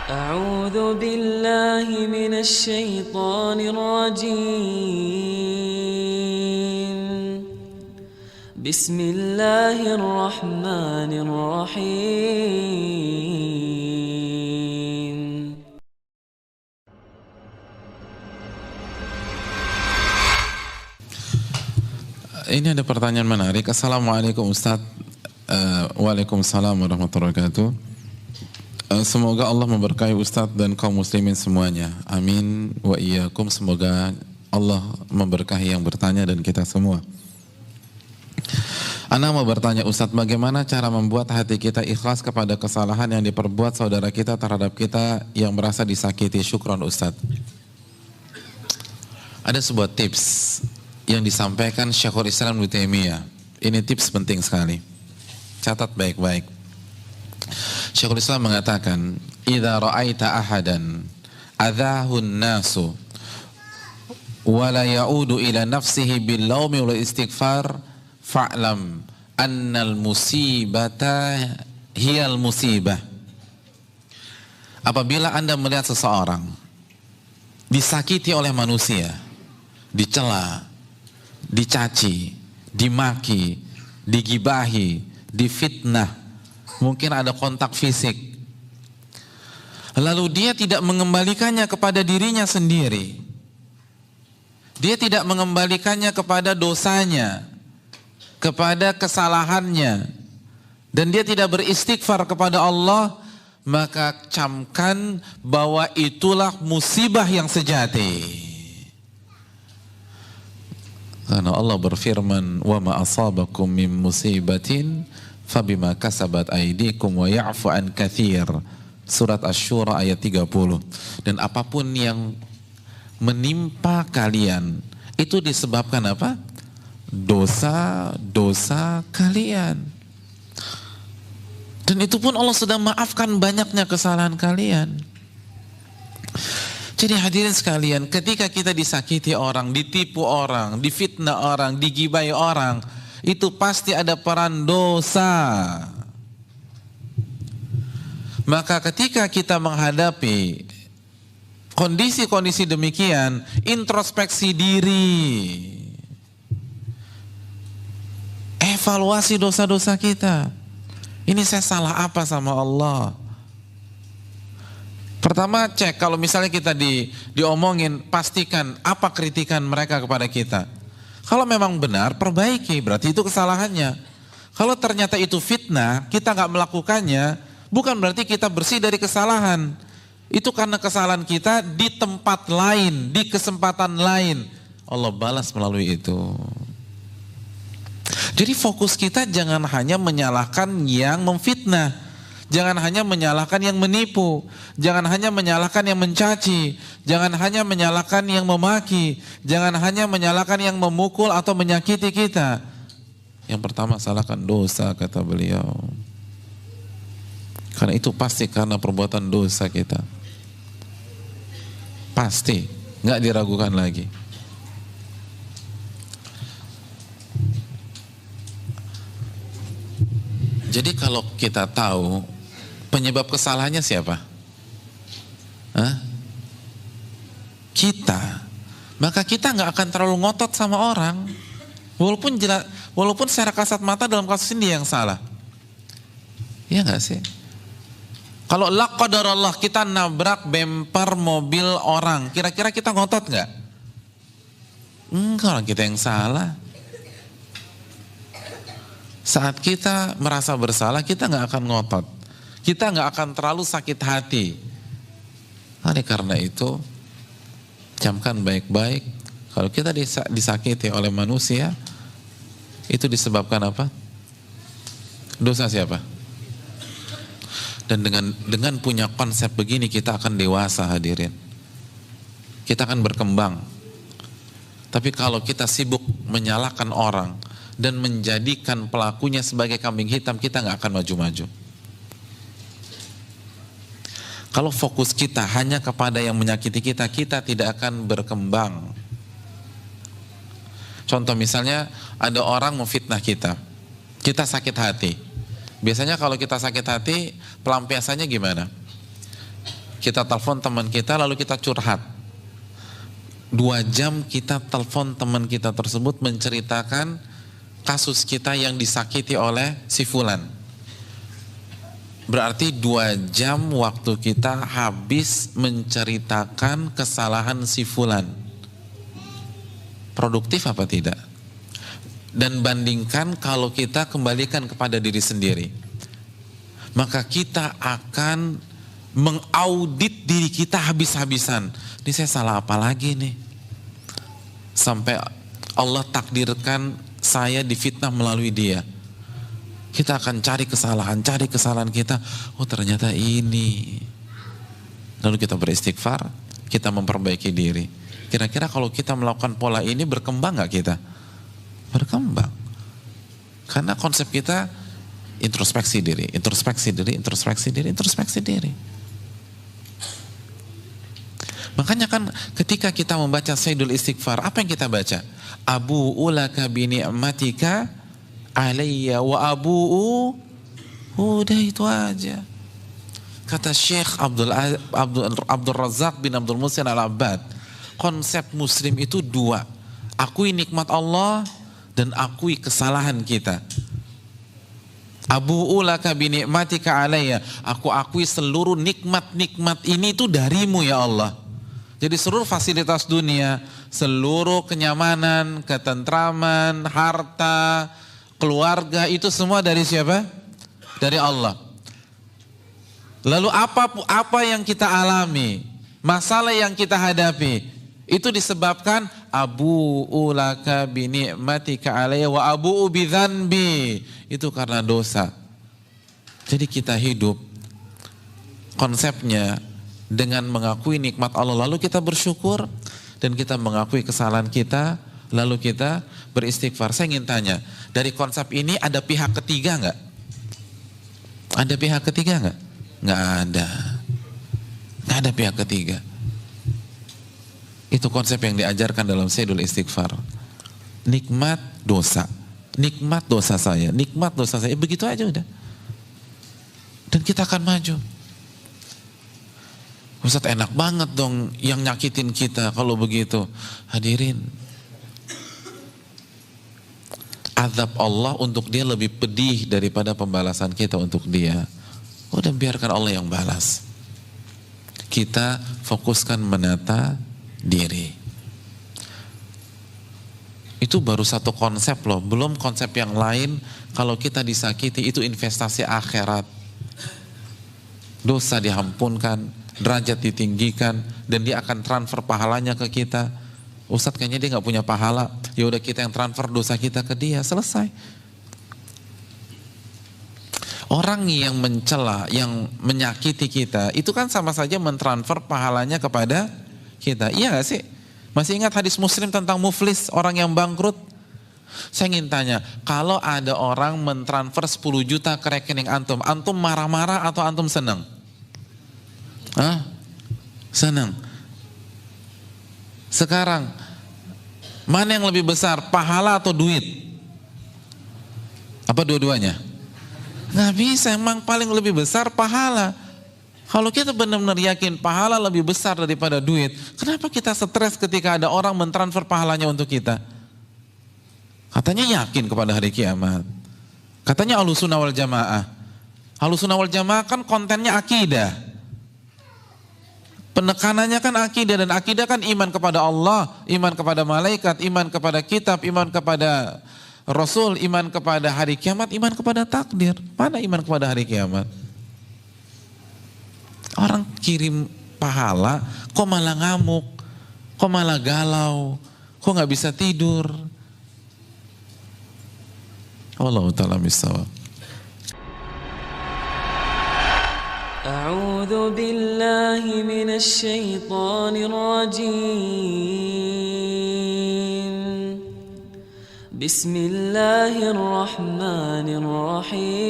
أعوذ بالله من الشيطان الرجيم بسم الله الرحمن الرحيم Ini ada pertanyaan menarik. Assalamualaikum Ustaz. Waalaikumsalam warahmatullahi wabarakatuh. Semoga Allah memberkahi Ustaz dan kaum muslimin semuanya. Amin wa iyyakum. Semoga Allah memberkahi yang bertanya dan kita semua. Ana mau bertanya Ustaz, bagaimana cara membuat hati kita ikhlas kepada kesalahan yang diperbuat saudara kita terhadap kita yang merasa disakiti? Syukron Ustaz. Ada sebuah tips yang disampaikan Syekhul Islam Ibnu Taimiyah. Ini tips penting sekali. Catat baik-baik. Syekhul Islam mengatakan, "Idza ra'aita ahadan adzahun nasu wa la ya'udu ila nafsihi bil laumi wal istighfar fa'lam annal musibata hiyal musibah." Apabila Anda melihat seseorang disakiti oleh manusia, dicela, dicaci, dimaki, digibahi, difitnah, mungkin ada kontak fisik, lalu dia tidak mengembalikannya kepada dirinya sendiri, dia tidak mengembalikannya kepada dosanya, kepada kesalahannya, dan dia tidak beristighfar kepada Allah, maka camkan bahwa itulah musibah yang sejati. Karena Allah berfirman, "Wa ma asabakum min musibatin fabima kasabat aydikum wa ya'fu an katsir." Surat Asy-Syura ayat 30. Dan apapun yang menimpa kalian itu disebabkan apa? Dosa-dosa kalian. Dan itu pun Allah sudah maafkan banyaknya kesalahan kalian. Jadi hadirin sekalian, ketika kita disakiti orang, ditipu orang, difitnah orang, digibai orang, itu pasti ada peran dosa. Maka ketika kita menghadapi kondisi-kondisi demikian, introspeksi diri, evaluasi dosa-dosa kita. Ini saya salah apa sama Allah? Pertama cek, kalau misalnya kita diomongin, pastikan apa kritikan mereka kepada kita. Kalau memang benar, perbaiki, berarti itu kesalahannya. Kalau ternyata itu fitnah, kita nggak melakukannya, bukan berarti kita bersih dari kesalahan. Itu karena kesalahan kita di tempat lain, di kesempatan lain. Allah balas melalui itu. Jadi fokus kita jangan hanya menyalahkan yang memfitnah. Jangan hanya menyalahkan yang menipu, jangan hanya menyalahkan yang mencaci, jangan hanya menyalahkan yang memaki, jangan hanya menyalahkan yang memukul atau menyakiti kita. Yang pertama, salahkan dosa, kata beliau. Karena itu pasti karena perbuatan dosa kita. Pasti, nggak diragukan lagi. Jadi kalau kita tahu penyebab kesalahannya siapa? Kita. Maka kita nggak akan terlalu ngotot sama orang. Walaupun secara kasat mata dalam kasus ini dia yang salah. Iya nggak sih? Kalau la qadarallah kita nabrak bemper mobil orang, kira-kira kita ngotot nggak? Enggak, orang kita yang salah. Saat kita merasa bersalah, kita nggak akan ngotot. Kita nggak akan terlalu sakit hati. Oleh karena itu, camkan baik-baik. Kalau kita disakiti oleh manusia, itu disebabkan apa? Dosa siapa? Dan dengan punya konsep begini, kita akan dewasa, hadirin. Kita akan berkembang. Tapi kalau kita sibuk menyalahkan orang dan menjadikan pelakunya sebagai kambing hitam, kita nggak akan maju-maju. Kalau fokus kita hanya kepada yang menyakiti kita, kita tidak akan berkembang. Contoh misalnya, ada orang memfitnah kita, kita sakit hati. Biasanya kalau kita sakit hati, pelampiasannya gimana? kita telepon teman kita lalu kita curhat. 2 jam kita telepon teman kita tersebut menceritakan kasus kita yang disakiti oleh si fulan. Berarti 2 jam waktu kita habis menceritakan kesalahan si fulan. Produktif apa tidak? Dan bandingkan kalau kita kembalikan kepada diri sendiri, maka kita akan mengaudit diri kita habis-habisan. Ini saya salah apa lagi nih? Sampai Allah takdirkan saya difitnah melalui dia. Kita akan cari kesalahan kita. Oh ternyata ini. Lalu kita beristighfar, kita memperbaiki diri. Kira-kira kalau kita melakukan pola ini berkembang gak kita? Berkembang. Karena konsep kita introspeksi diri. Makanya kan ketika kita membaca Sayyidul Istighfar, apa yang kita baca? Abu'u laka bi ni'matika alayya wa abu'u, udah itu aja. Kata Syekh Abdul Razak bin Abdul Muhsin Al-Abbad, konsep muslim itu 2. Akui nikmat Allah dan akui kesalahan kita. Abu'u laka bi ni'matika alayya, aku akui seluruh nikmat-nikmat ini itu darimu ya Allah. Jadi seluruh fasilitas dunia, seluruh kenyamanan, ketentraman, harta, keluarga itu semua dari siapa? Dari Allah. Lalu apa yang kita alami, masalah yang kita hadapi, itu disebabkan abu'u laka bi ni'matika alayya wa abu'u bi dzanbi. Itu karena dosa. Jadi kita hidup konsepnya dengan mengakui nikmat Allah, lalu kita bersyukur, dan kita mengakui kesalahan kita, lalu kita beristighfar. Saya ingin tanya, dari konsep ini ada pihak ketiga nggak? Ada pihak ketiga nggak? Nggak ada. Nggak ada pihak ketiga. Itu konsep yang diajarkan dalam Sayyidul Istighfar. Nikmat dosa saya, begitu aja udah. Dan kita akan maju. Ustaz enak banget dong yang nyakitin kita kalau begitu. Hadirin, azab Allah untuk dia lebih pedih daripada pembalasan kita untuk dia. Udah biarkan Allah yang balas. Kita fokuskan menata diri. Itu baru satu konsep loh, belum konsep yang lain. Kalau kita disakiti itu investasi akhirat. Dosa diampunkan, derajat ditinggikan, dan dia akan transfer pahalanya ke kita. Ustadz kayaknya dia nggak punya pahala, ya udah kita yang transfer dosa kita ke dia, selesai. Orang yang mencela, yang menyakiti kita, itu kan sama saja mentransfer pahalanya kepada kita. Iya nggak sih? Masih ingat hadis Muslim tentang muflis, orang yang bangkrut? Saya ingin tanya, kalau ada orang mentransfer 10 juta ke rekening antum marah-marah atau antum senang? Hah? Senang. Sekarang, mana yang lebih besar, pahala atau duit? Apa dua-duanya? Nggak bisa, emang paling lebih besar pahala. Kalau kita benar-benar yakin pahala lebih besar daripada duit, kenapa kita stres ketika ada orang mentransfer pahalanya untuk kita? Katanya yakin kepada hari kiamat. Katanya Ahlussunnah wal Jamaah. Ahlussunnah wal Jamaah kan kontennya akidah. Penekanannya kan akidah, dan akidah kan iman kepada Allah, iman kepada malaikat, iman kepada kitab, iman kepada Rasul, iman kepada hari kiamat, iman kepada takdir. Mana iman kepada hari kiamat? Orang kirim pahala, kok malah ngamuk, kok malah galau, kok nggak bisa tidur. Wallahu ta'ala bishawab. أعوذ بالله من الشيطان الرجيم بسم الله الرحمن الرحيم